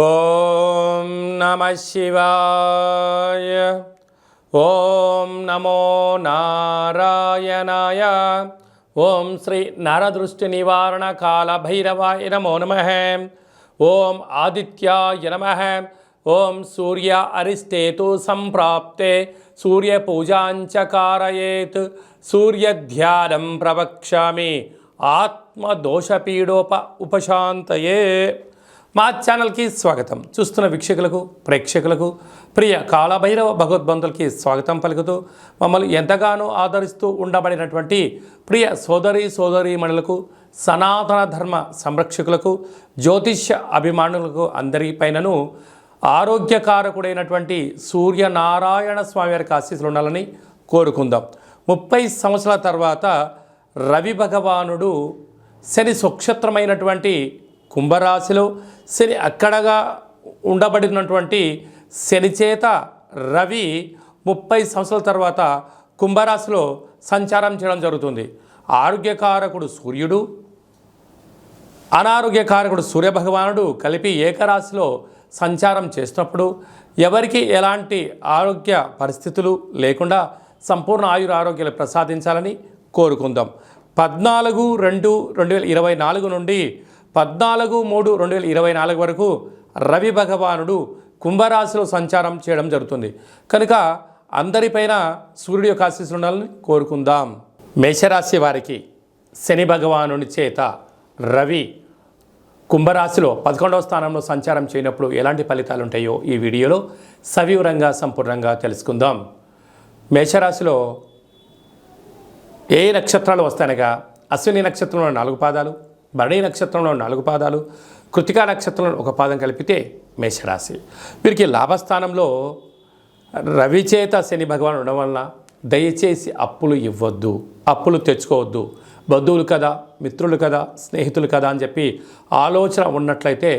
ఓం నమః శివాయ. ఓం నమో నారాయణాయ. ఓం శ్రీ నరదృష్టి నివారణ కాల భైరవాయ నమో నమః. ఓం ఆదిత్యాయ నమః. ఓం సూర్య అరిష్టేతు సంప్రాప్తే సూర్యపూజాంచ కారయేత్. సూర్యధ్యానం ప్రవక్ష్యామి ఆత్మదోషపీడోప ఉపశాంతయే. మా ఛానల్కి స్వాగతం. చూస్తున్న వీక్షకులకు ప్రేక్షకులకు ప్రియ కాలభైరవ భగవద్బంధులకి స్వాగతం పలుకుతూ మమ్మల్ని ఎంతగానో ఆదరిస్తూ ఉండబడినటువంటి ప్రియ సోదరీమణులకు, సనాతన ధర్మ సంరక్షకులకు, జ్యోతిష్య అభిమానులకు అందరిపైనను ఆరోగ్యకారకుడైనటువంటి సూర్యనారాయణ స్వామి వారికి ఆశీస్సులు ఉండాలని కోరుకుందాం. 30 సంవత్సరాల తర్వాత రవి భగవానుడు శని స్వక్షేత్రమైనటువంటి కుంభరాశిలో శని అక్కడగా ఉండబడినటువంటి శని చేత రవి 30 సంవత్సరాల తర్వాత కుంభరాశిలో సంచారం చేయడం జరుగుతుంది. ఆరోగ్యకారకుడు సూర్యుడు, అనారోగ్యకారకుడు సూర్యభగవానుడు కలిపి ఏకరాశిలో సంచారం చేసినప్పుడు ఎవరికి ఎలాంటి ఆరోగ్య పరిస్థితులు లేకుండా సంపూర్ణ ఆరోగ్యాలు ప్రసాదించాలని కోరుకుందాం. 14/2/2024 నుండి 14/3/2024 వరకు రవి భగవానుడు కుంభరాశిలో సంచారం చేయడం జరుగుతుంది. కనుక అందరిపైన సూర్యుడి యొక్క ఆశీస్సులు ఉండాలని కోరుకుందాం. మేషరాశి వారికి శని భగవానుడి చేత రవి కుంభరాశిలో 11వ స్థానంలో సంచారం చేయనప్పుడు ఎలాంటి ఫలితాలు ఉంటాయో ఈ వీడియోలో సవివరంగా సంపూర్ణంగా తెలుసుకుందాం. మేషరాశిలో ఏ నక్షత్రాలు వస్తాయనగా అశ్విని నక్షత్రంలో 4 పాదాలు, భరణి నక్షత్రంలో 4 పాదాలు, కృతికా నక్షత్రంలో 1 పాదం కలిపితే మేషరాశి. వీరికి లాభస్థానంలో రవి చేత శని భగవాన్ ఉండడం వలన దయచేసి అప్పులు ఇవ్వద్దు, అప్పులు తెచ్చుకోవద్దు. బంధువులు కదా, మిత్రులు కదా, స్నేహితులు కదా అని చెప్పి ఆలోచన ఉన్నట్లయితే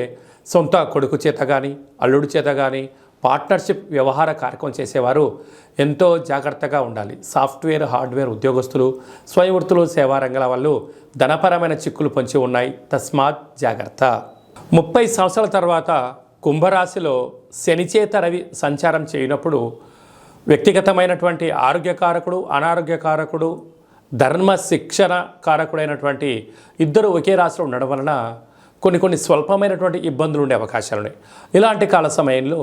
సొంత కొడుకు చేత కానీ, అల్లుడి చేత కానీ పార్ట్నర్షిప్ వ్యవహార కార్యక్రమం చేసేవారు ఎంతో జాగ్రత్తగా ఉండాలి. సాఫ్ట్వేర్, హార్డ్వేర్ ఉద్యోగస్తులు, స్వయం వృత్తులు, సేవా రంగాల వాళ్ళు ధనపరమైన చిక్కులు పొంచి ఉన్నాయి. తస్మాత్ జాగ్రత్త. 30 సంవత్సరాల తర్వాత కుంభరాశిలో శనిచేత రవి సంచారం చేయనప్పుడు వ్యక్తిగతమైనటువంటి ఆరోగ్యకారకుడు, అనారోగ్యకారకుడు, ధర్మ శిక్షణ కారకుడైనటువంటి ఇద్దరు ఒకే రాశిలో ఉండడం వలన కొన్ని స్వల్పమైనటువంటి ఇబ్బందులు ఉండే అవకాశాలు ఉన్నాయి. ఇలాంటి కాల సమయంలో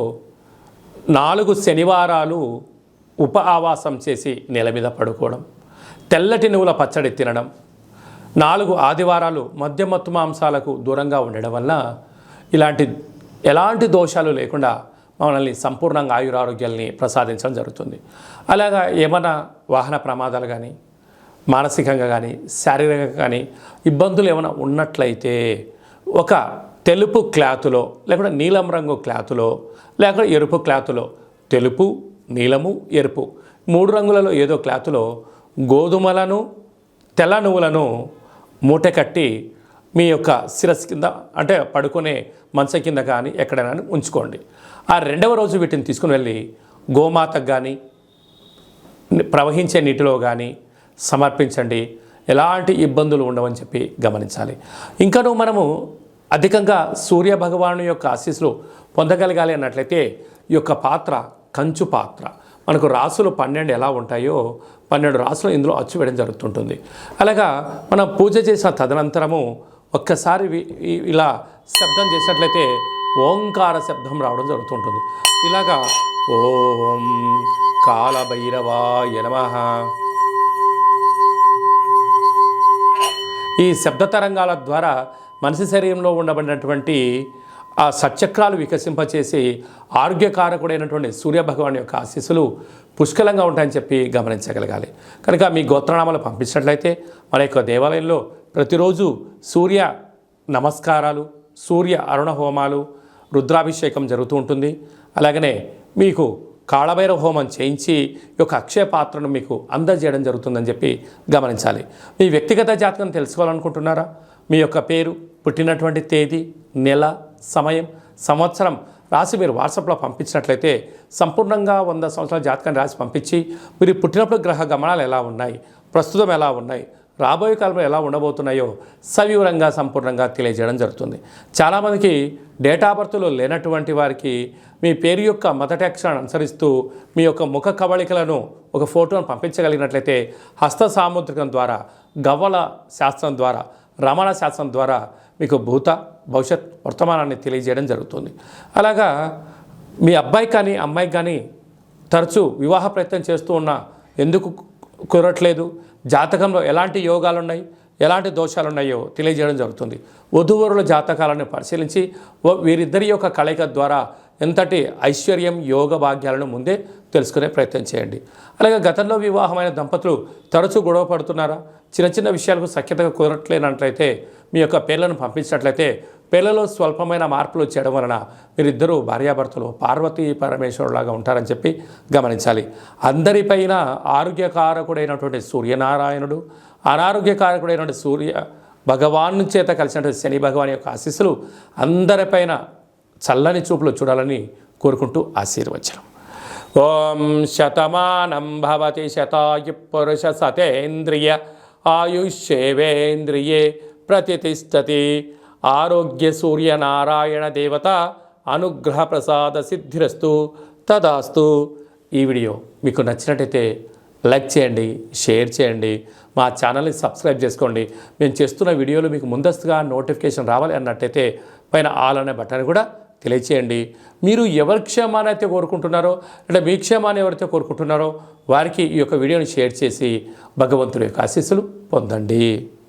4 శనివారాలు ఉప ఆవాసం చేసి నేల మీద పడుకోవడం, తెల్లటి నువ్వుల పచ్చడి తినడం, 4 ఆదివారాలు మద్యమత్తు మాంసాలకు దూరంగా ఉండడం వల్ల ఎలాంటి దోషాలు లేకుండా మనల్ని సంపూర్ణంగా ఆయురారోగ్యాల్ని ప్రసాదించడం జరుగుతుంది. అలాగా ఏమైనా వాహన ప్రమాదాలు కానీ, మానసికంగా కానీ, శారీరకంగా కానీ ఇబ్బందులు ఏమైనా ఉన్నట్లయితే ఒక తెలుపు క్లాతులో, లేకుంటే నీలం రంగు క్లాతులో, లేకుంటే ఎరుపు క్లాతులో, తెలుపు, నీలము, ఎరుపు 3 రంగులలో ఏదో క్లాతులో గోధుమలను, తెల్ల నువ్వులను మూట కట్టి మీ యొక్క శిరస్సు కింద, అంటే పడుకునే మంచం కింద కానీ ఎక్కడైనా ఉంచుకోండి. ఆ 2వ రోజు వీటిని తీసుకుని వెళ్ళి గోమాతకు కానీ, ప్రవహించే నీటిలో కానీ సమర్పించండి. ఎలాంటి ఇబ్బందులు ఉండవని చెప్పి గమనించాలి. ఇంకనూ మనము అధికంగా సూర్య భగవాను యొక్క ఆశీస్సులు పొందగలగాలి అన్నట్లయితే ఈ యొక్క పాత్ర కంచు పాత్ర. మనకు రాసులు 12 ఎలా ఉంటాయో 12 రాసులు ఇందులో అచ్చు వేయడం జరుగుతుంటుంది. అలాగా మనం పూజ చేసిన తదనంతరము ఒక్కసారి ఇలా శబ్దం చేసినట్లయితే ఓంకార శబ్దం రావడం జరుగుతుంటుంది. ఇలాగా ఓం కాలభైరవాయ నమః. ఈ శబ్ద తరంగాల ద్వారా మనిషి శరీరంలో ఉండబడినటువంటి ఆ సచక్రాలు వికసింపచేసి ఆరోగ్యకారకుడైనటువంటి సూర్యభగవాన్ యొక్క ఆశీస్సులు పుష్కలంగా ఉంటాయని చెప్పి గమనించగలగాలి. కనుక మీ గోత్రనామాలు పంపించినట్లయితే మన యొక్క దేవాలయంలో ప్రతిరోజు సూర్య నమస్కారాలు, సూర్య అరుణ హోమాలు, రుద్రాభిషేకం జరుగుతూ ఉంటుంది. అలాగనే మీకు కాళభైరవ హోమం చేయించి ఈ యొక్క అక్షయ పాత్రను మీకు అందజేయడం జరుగుతుందని చెప్పి గమనించాలి. మీ వ్యక్తిగత జాతకం తెలుసుకోవాలనుకుంటున్నారా? మీ యొక్క పేరు, పుట్టినటువంటి తేదీ, నెల, సమయం, సంవత్సరం రాసి మీరు వాట్సాప్లో పంపించినట్లయితే సంపూర్ణంగా 100 సంవత్సరాల జాతకాన్ని రాసి పంపించి మీరు పుట్టినప్పుడు గ్రహ గమనాలు ఎలా ఉన్నాయి, ప్రస్తుతం ఎలా ఉన్నాయి, రాబోయే కాలంలో ఎలా ఉండబోతున్నాయో సవివరంగా సంపూర్ణంగా తెలియజేయడం జరుగుతుంది. చాలామందికి డేట్ ఆఫ్ బర్త్లో లేనటువంటి వారికి మీ పేరు యొక్క మొదటి అక్షరాన్ని అనుసరిస్తూ మీ యొక్క ముఖ కవళికలను ఒక ఫోటోను పంపించగలిగినట్లయితే హస్త సాముద్రికం ద్వారా, గవ్వల శాస్త్రం ద్వారా, రమణ శాస్త్రం ద్వారా మీకు భూత భవిష్యత్ వర్తమానాన్ని తెలియజేయడం జరుగుతుంది. అలాగా మీ అబ్బాయి కానీ అమ్మాయికి కానీ తరచూ వివాహ ప్రయత్నం చేస్తూ ఉన్నా ఎందుకు కుదరట్లేదు, జాతకంలో ఎలాంటి యోగాలు ఉన్నాయి, ఎలాంటి దోషాలు ఉన్నాయో తెలియజేయడం జరుగుతుంది. వధూవరుల జాతకాలను పరిశీలించి వీరిద్దరి యొక్క కలయిక ద్వారా ఎంతటి ఐశ్వర్యం, యోగ భాగ్యాలను ముందే తెలుసుకునే ప్రయత్నం చేయండి. అలాగే గతంలో వివాహమైన దంపతులు తరచూ గొడవ పడుతున్నారా, చిన్న చిన్న విషయాలకు సఖ్యతగా కుదరట్లేనట్లయితే మీ యొక్క పేర్లను పంపించినట్లయితే పిల్లలో స్వల్పమైన మార్పులు చేయడం వలన మీరిద్దరూ భార్యాభర్తలు పార్వతీ పరమేశ్వరులాగా ఉంటారని చెప్పి గమనించాలి. అందరిపైన ఆరోగ్యకారకుడైనటువంటి సూర్యనారాయణుడు, అనారోగ్యకారకుడైనటువంటి సూర్య భగవాను చేత కలిసినటువంటి శని భగవాన్ యొక్క ఆశీస్సులు అందరిపైన చల్లని చూపులు చూడాలని కోరుకుంటూ ఆశీర్వచనం. ఓం శతమానం భవతి శతాయు పురుష సతేంద్రియ ఆయుష్యేవేంద్రియే ప్రతిష్టతి. ఆరోగ్య సూర్యనారాయణ దేవత అనుగ్రహ ప్రసాద సిద్ధిరస్తు తదాస్తు. ఈ వీడియో మీకు నచ్చినట్టయితే లైక్ చేయండి, షేర్ చేయండి, మా ఛానల్ని సబ్స్క్రైబ్ చేసుకోండి. మేము చేస్తున్న వీడియోలు మీకు ముందస్తుగా నోటిఫికేషన్ రావాలి అన్నట్టయితే పైన ఆల్ అనే బటన్ కూడా తెలియచేయండి. మీరు ఎవరి క్షేమాన్ని అయితే కోరుకుంటున్నారో, అంటే మీ క్షేమాన్ని ఎవరైతే కోరుకుంటున్నారో వారికి ఈ యొక్క వీడియోని షేర్ చేసి భగవంతుడి యొక్క ఆశీస్సులు పొందండి.